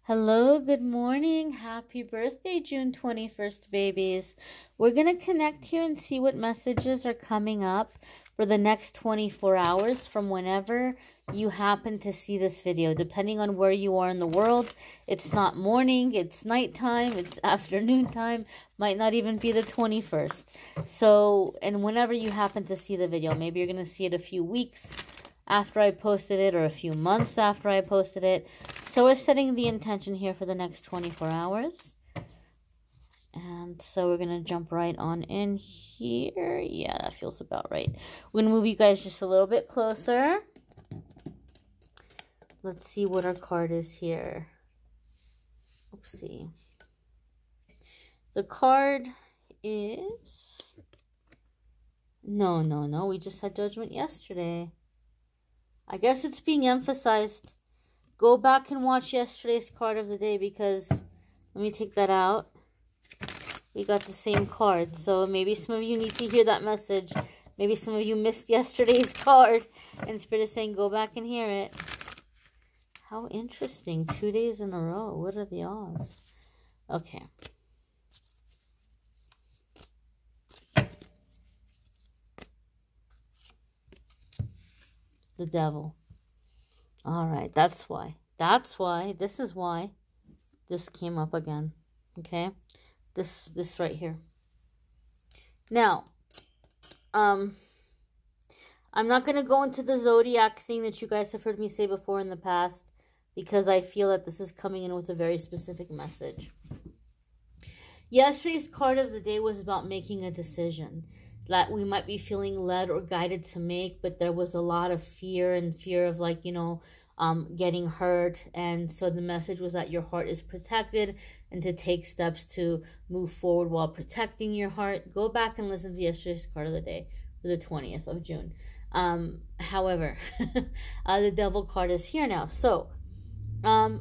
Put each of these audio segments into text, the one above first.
Hello, good morning. Happy birthday, June 21st, babies. We're going to connect here and see what messages are coming up for the next 24 hours from whenever you happen to see this video. Depending on where you are in the world, it's not morning, it's nighttime, it's afternoon time, might not even be the 21st. So, and whenever you happen to see the video, maybe you're going to see it a few weeks after I posted it or a few months after I posted it. So we're setting the intention here for the next 24 hours. And so we're going to jump right on in here. Yeah, that feels about right. We're going to move you guys just a little bit closer. Let's see what our card is here. Oopsie. The card is... No. We just had Judgment yesterday. I guess it's being emphasized. Go back and watch yesterday's card of the day because, let me take that out. We got the same card. So maybe some of you need to hear that message. Maybe some of you missed yesterday's card. And Spirit is saying go back and hear it. How interesting. 2 days in a row. What are the odds? Okay. The Devil. All right, that's why. This is why this came up again. Okay? This right here. Now, I'm not going to go into the zodiac thing that you guys have heard me say before in the past because I feel that this is coming in with a very specific message. Yesterday's card of the day was about making a decision that we might be feeling led or guided to make, but there was a lot of fear of like, getting hurt. And so the message was that your heart is protected and to take steps to move forward while protecting your heart. Go back and listen to yesterday's card of the day for the 20th of June. However, the Devil card is here now. So,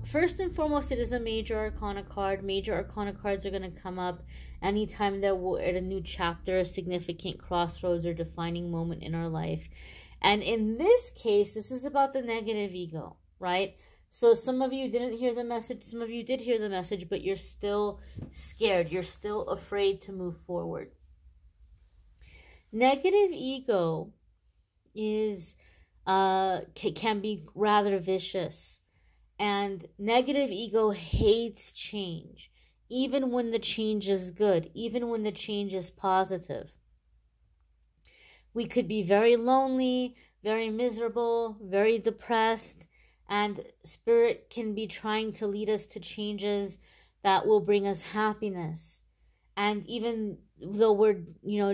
first and foremost, it is a Major Arcana card. Major Arcana cards are going to come up anytime that we're at a new chapter, a significant crossroads or defining moment in our life. And in this case, this is about the negative ego, right? So some of you didn't hear the message, some of you did hear the message, but you're still scared. You're still afraid to move forward. Negative ego is can be rather vicious. And negative ego hates change, even when the change is good, even when the change is positive. We could be very lonely, very miserable, very depressed, and Spirit can be trying to lead us to changes that will bring us happiness. And even though we're,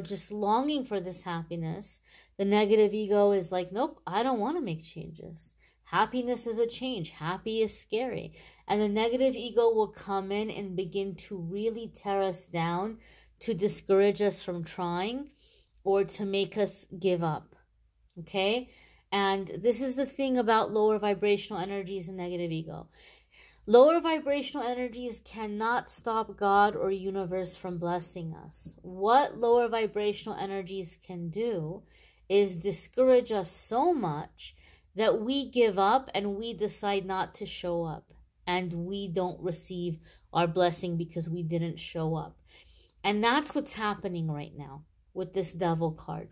just longing for this happiness, the negative ego is like, nope, I don't want to make changes. Happiness is a change. Happy is scary. And the negative ego will come in and begin to really tear us down, to discourage us from trying, or to make us give up. Okay? And this is the thing about lower vibrational energies and negative ego. Lower vibrational energies cannot stop God or universe from blessing us. What lower vibrational energies can do is discourage us so much that we give up and we decide not to show up. And we don't receive our blessing because we didn't show up. And that's what's happening right now with this Devil card.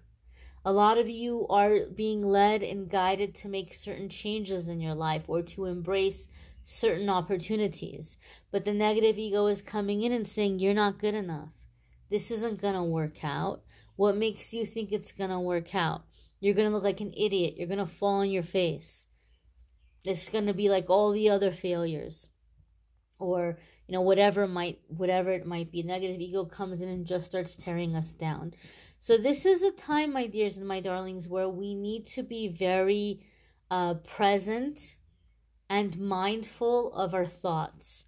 A lot of you are being led and guided to make certain changes in your life or to embrace certain opportunities. But the negative ego is coming in and saying, you're not good enough. This isn't going to work out. What makes you think it's going to work out? You're going to look like an idiot. You're going to fall on your face. It's going to be like all the other failures. Or, whatever it might be. Negative ego comes in and just starts tearing us down. So this is a time, my dears and my darlings, where we need to be very present and mindful of our thoughts.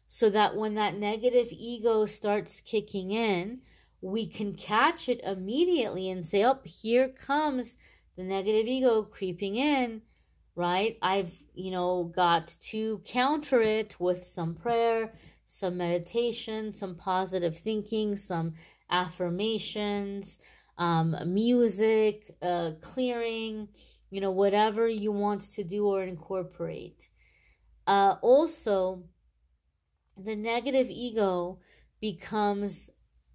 So that when that negative ego starts kicking in, we can catch it immediately and say, oh, here comes the negative ego creeping in, right? I've, got to counter it with some prayer, some meditation, some positive thinking, some affirmations, music, clearing, whatever you want to do or incorporate. Also, the negative ego becomes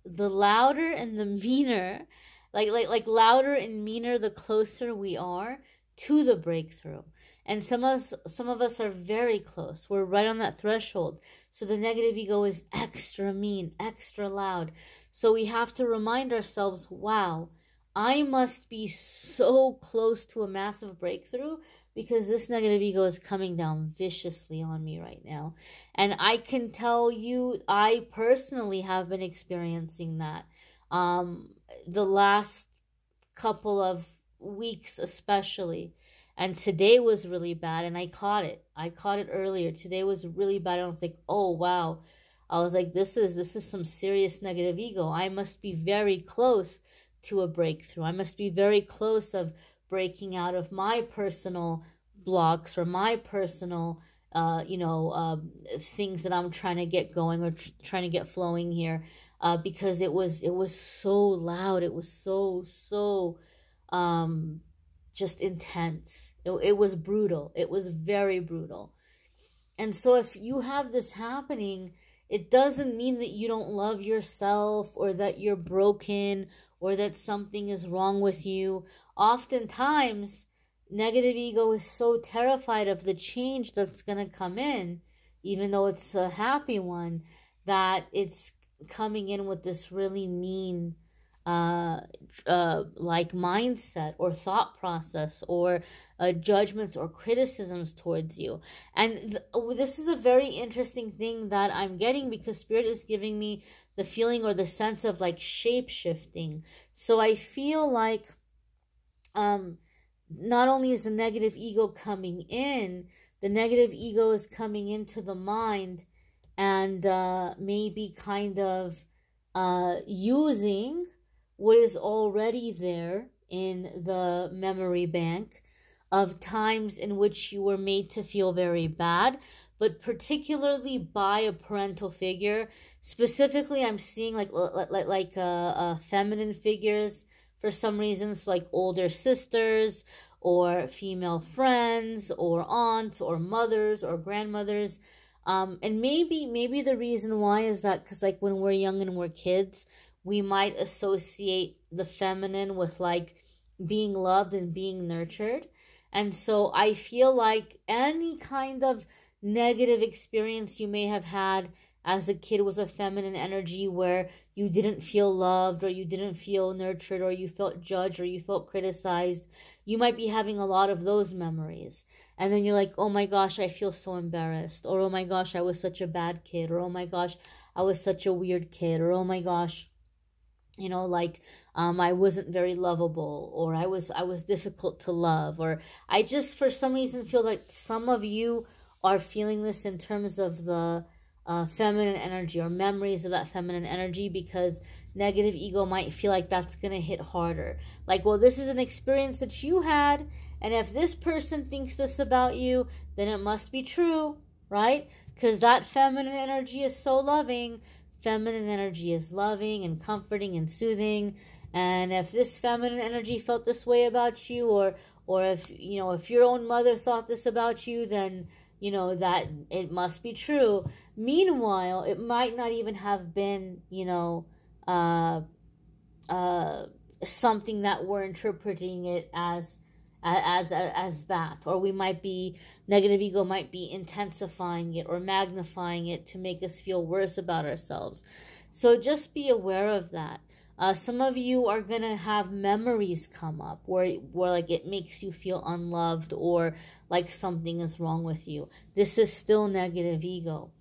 the louder and the meaner, like louder and meaner the closer we are to the breakthrough. And some of us are very close. We're right on that threshold. So the negative ego is extra mean, extra loud. So we have to remind ourselves, wow, I must be so close to a massive breakthrough because this negative ego is coming down viciously on me right now. And I can tell you, I personally have been experiencing that. The last couple of weeks especially. And today was really bad, and I caught it. I caught it earlier. Today was really bad. And I was like, oh, wow. I was like, this is some serious negative ego. I must be very close to a breakthrough. I must be very close of breaking out of my personal blocks or my personal, things that I'm trying to get going or trying to get flowing here, because it was so loud. It was so just intense. It was brutal. It was very brutal. And so if you have this happening, it doesn't mean that you don't love yourself or that you're broken or that something is wrong with you. Oftentimes, negative ego is so terrified of the change that's going to come in, even though it's a happy one, that it's coming in with this really mean like mindset or thought process or judgments or criticisms towards you. And this is a very interesting thing that I'm getting, because Spirit is giving me the feeling or the sense of like shape shifting. So I feel like not only is the negative ego coming in, the negative ego is coming into the mind and maybe kind of using what is already there in the memory bank of times in which you were made to feel very bad, but particularly by a parental figure. Specifically, I'm seeing like feminine figures for some reasons, like older sisters or female friends or aunts or mothers or grandmothers. And maybe the reason why is that because like when we're young and we're kids, we might associate the feminine with like being loved and being nurtured. And so I feel like any kind of negative experience you may have had as a kid with a feminine energy where you didn't feel loved or you didn't feel nurtured or you felt judged or you felt criticized, you might be having a lot of those memories. And then you're like, oh my gosh, I feel so embarrassed. Or oh my gosh, I was such a bad kid. Or oh my gosh, I was such a weird kid. Or oh my gosh, I wasn't very lovable, or I was difficult to love, or I just for some reason feel like some of you are feeling this in terms of the feminine energy or memories of that feminine energy, because negative ego might feel like that's gonna hit harder. Like, well, this is an experience that you had, and if this person thinks this about you, then it must be true, right? Because that feminine energy is so loving. Feminine energy is loving and comforting and soothing. And if this feminine energy felt this way about you, or if your own mother thought this about you, then that it must be true. Meanwhile, it might not even have been something that we're interpreting it as that, or we might be, negative ego might be intensifying it or magnifying it to make us feel worse about ourselves. So just be aware of that. Some of you are gonna have memories come up where like it makes you feel unloved or like something is wrong with you. This is still negative ego.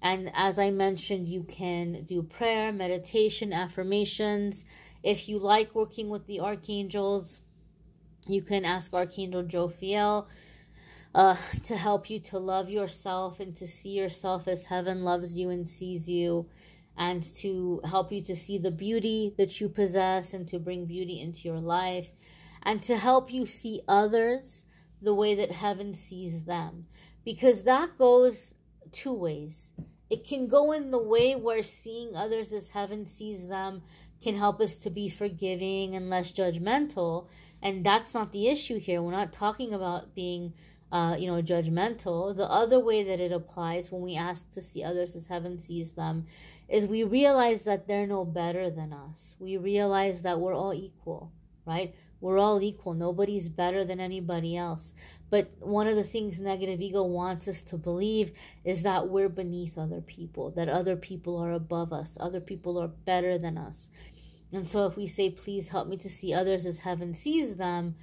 And as I mentioned, you can do prayer, meditation, affirmations. If you like working with the archangels, you can ask Archangel Jophiel to help you to love yourself and to see yourself as heaven loves you and sees you, and to help you to see the beauty that you possess and to bring beauty into your life, and to help you see others the way that heaven sees them. Because that goes two ways. It can go in the way where seeing others as heaven sees them can help us to be forgiving and less judgmental. And that's not the issue here. We're not talking about being judgmental. The other way that it applies when we ask to see others as heaven sees them is we realize that they're no better than us. We realize that we're all equal, right? We're all equal. Nobody's better than anybody else. But one of the things negative ego wants us to believe is that we're beneath other people, that other people are above us, other people are better than us. And so if we say, please help me to see others as heaven sees them,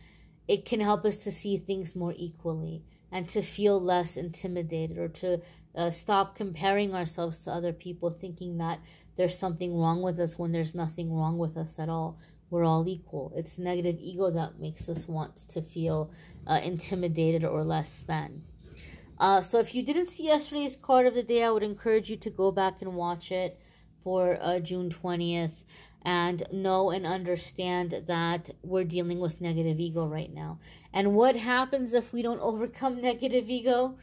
it can help us to see things more equally and to feel less intimidated, or to stop comparing ourselves to other people, thinking that there's something wrong with us when there's nothing wrong with us at all. We're all equal. It's negative ego that makes us want to feel intimidated or less than. So if you didn't see yesterday's card of the day, I would encourage you to go back and watch it for June 20th. And know and understand that we're dealing with negative ego right now. And what happens if we don't overcome negative ego?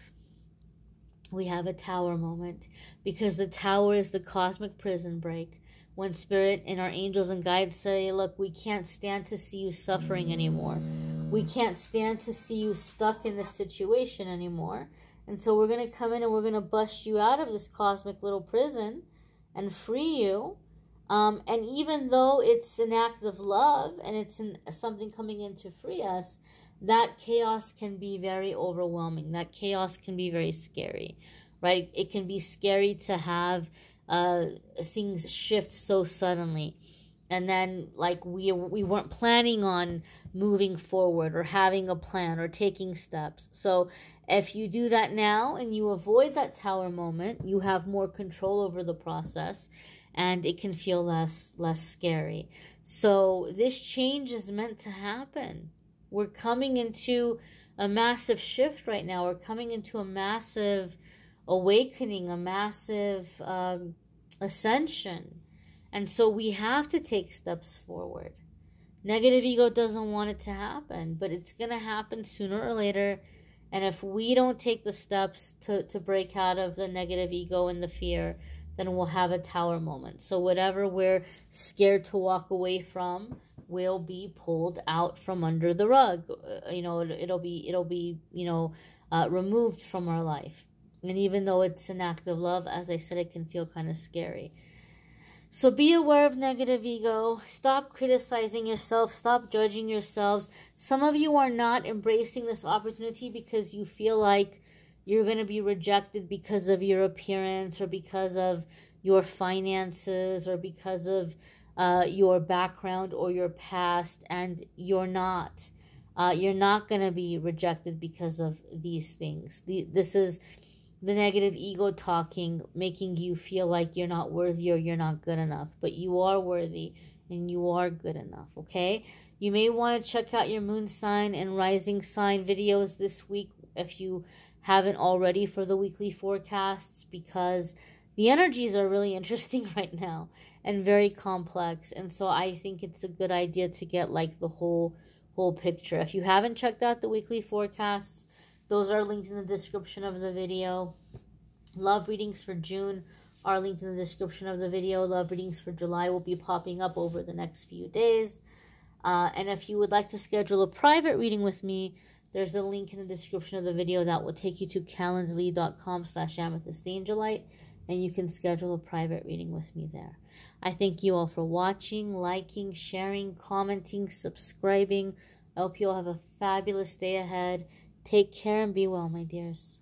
We have a tower moment, because the tower is the cosmic prison break. When Spirit and our angels and guides say, look, we can't stand to see you suffering anymore. We can't stand to see you stuck in this situation anymore. And so we're going to come in and we're going to bust you out of this cosmic little prison and free you. And even though it's an act of love and it's something coming in to free us, that chaos can be very overwhelming. That chaos can be very scary, right? It can be scary to have things shift so suddenly. And then, like, we weren't planning on moving forward or having a plan or taking steps. So if you do that now and you avoid that tower moment, you have more control over the process. And it can feel less scary. So this change is meant to happen. We're coming into a massive shift right now. We're coming into a massive awakening, a massive ascension. And so we have to take steps forward. Negative ego doesn't want it to happen, but it's going to happen sooner or later. And if we don't take the steps to break out of the negative ego and the fear, then we'll have a tower moment. So whatever we're scared to walk away from will be pulled out from under the rug. It'll be removed from our life. And even though it's an act of love, as I said, it can feel kind of scary. So be aware of negative ego. Stop criticizing yourself. Stop judging yourselves. Some of you are not embracing this opportunity because you feel like you're going to be rejected because of your appearance, or because of your finances, or because of your background or your past, and you're not. You're not going to be rejected because of these things. This is the negative ego talking, making you feel like you're not worthy or you're not good enough. But you are worthy and you are good enough, okay? You may want to check out your moon sign and rising sign videos this week if you haven't already, for the weekly forecasts, because the energies are really interesting right now and very complex. And so I think it's a good idea to get like the whole picture. If you haven't checked out the weekly forecasts, those are linked in the description of the video. Love readings for June are linked in the description of the video. Love readings for July will be popping up over the next few days. And if you would like to schedule a private reading with me, there's a link in the description of the video that will take you to calendly.com/amethystangelite, and you can schedule a private reading with me there. I thank you all for watching, liking, sharing, commenting, subscribing. I hope you all have a fabulous day ahead. Take care and be well, my dears.